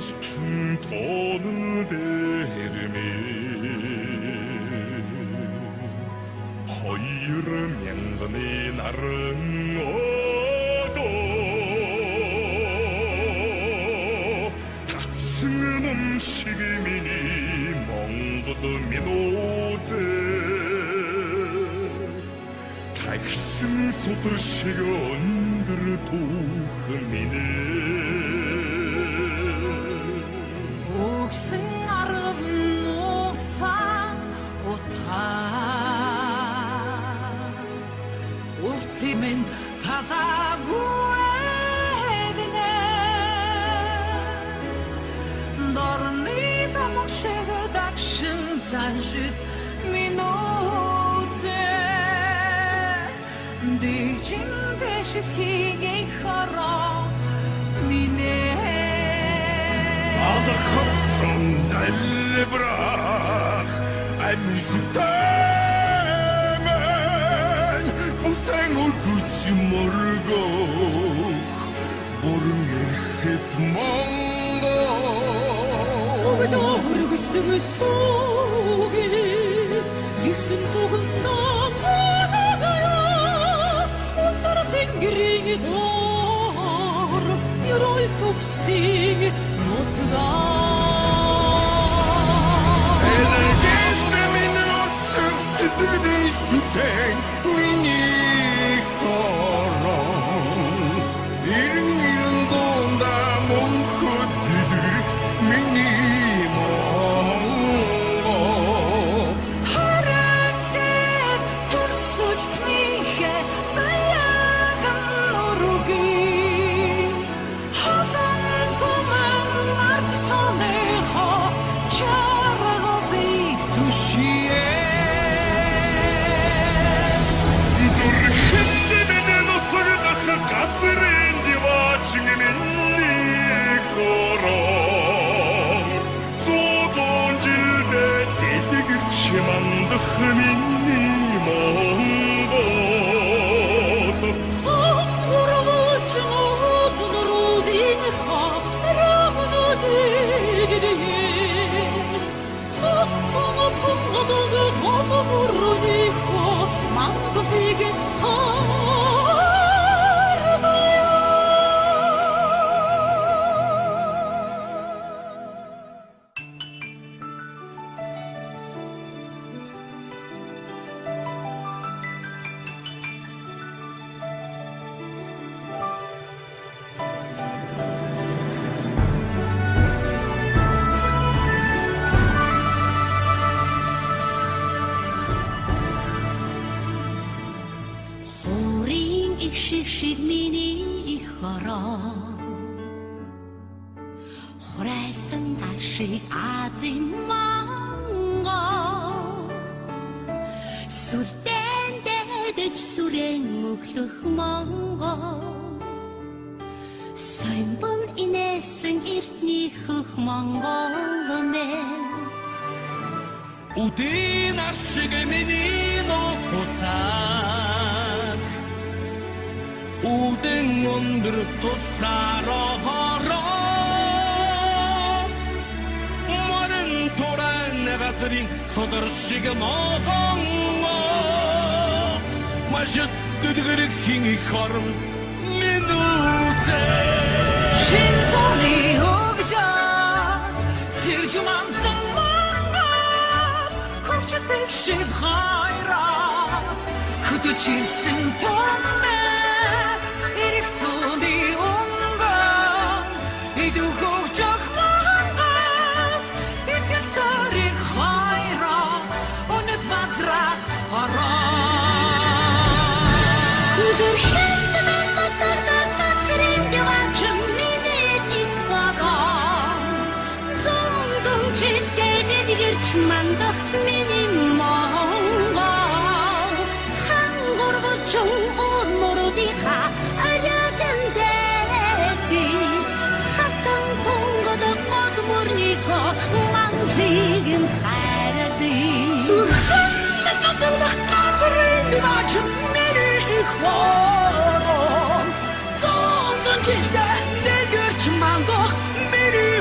алтын тонын дээрми 2000년의 날은 어도 가슴은 음식이미니 멍도도 미노제 가슴 속을 시건들도 흠이네 옥승 아름 우산 오타 울티면 바다 구에드네 너를 믿어 먹시고 닥신 잔짓 미노제 뒤진 대시 희게 걸어 미네 Alle gasten zelbrach en jutemen Busengol kuch morgoch Borun erhet manga 오그도 흐르고 있으면 속에 리슨 독은 넘어가요 온따라 땡기링이 돌아 열올 독싱이 못가 Elegende minusuk sütüde süten mini karan İrin zonda mum kudür mini mongo 하란데 둘숫미해 자야간 노르기 하단 도망 맞춰내서 차라리 두시에 Zurhindene notagda katsrendi vachingminni koran Zodonjilde edigirchimandh minni mongot 물어보지 못한 어디니까 라구나들이 고통 아픈 거도 더서 모르니까 마음도 되게 호링 익식식 미니 허러 호래승 가식 아진 망고 술땐데듯 술행 묵hlөх монго Соймбон инээсэн эртний хөх монголмэн Үдийн аршиг миний нохотаг Үдэн өндөр тусгароо Морин туран газрын содар шиг могонго Мажид дүдгэрэг хин их хорм минутэ 신선이 오기다 сэржмансан 걱정없이 хайра хөдөжилсэн томэ иргэцүүний өнгөн идүүхөгжөх мангав итгэл царик хайра өнөд мадрах ороо зүрхэнд мен мотордог газрын диваачм минет их вагон зон жилдээ нэгэрч мандах миний монгол хангургочон 온 모로디ха аягэндэти хатан тонгод годмурнико мангзигэн хайрады зүрхэнд мен мотордог газрын диваачм миний их вагон зон жилдээ нэгэрч мандах миний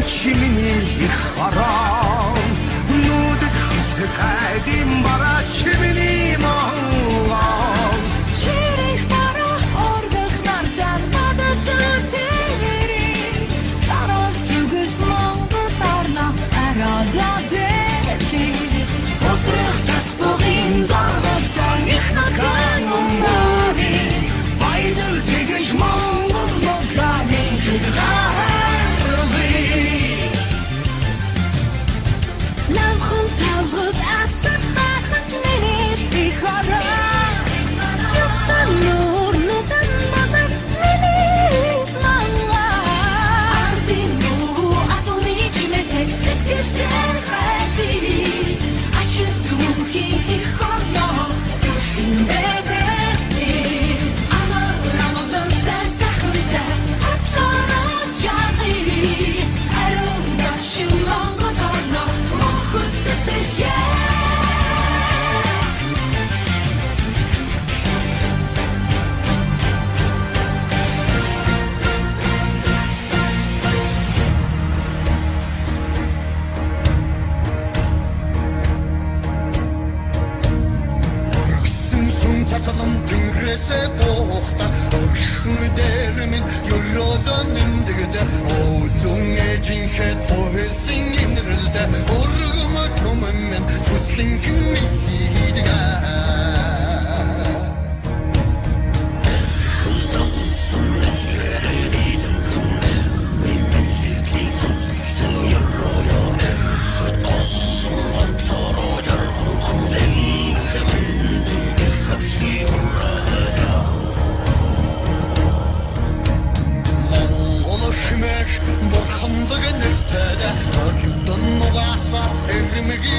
Чимний их хорон нүдэх хэсгайдим бара чимний монгол Чирих бара ордох нардан надад тэрийн сарал зүгс монгол орно арододэхи Отрох таспогин зарватан их наткан умари Байдал тэгэж монгол нутгийн хидгаарлы Намхан тавхад астад байхад миний би хараа Ясан нуур нүдэн мадаг миний мала Ардын нуу атуны чимэтэй сэтгэлдэр хайди Ашид түмхийн их хорно зүрхэн дэдэти Амарамазан сасахынта хатлараа жади Арун дашин монгол орно мохот сэсэсгэ Гэсэн сүн цацалан тэнгэрээсээ буухта өрхөн дээр минь ёроолон нэмдэгдэ Оолун ээжинхэд поэсын инрэлдэ Өргөн төмөн минь цуслин хэмийдгэ Монголошмеш бурхандаг нэртэдэ Ордон угаасаа эрмэги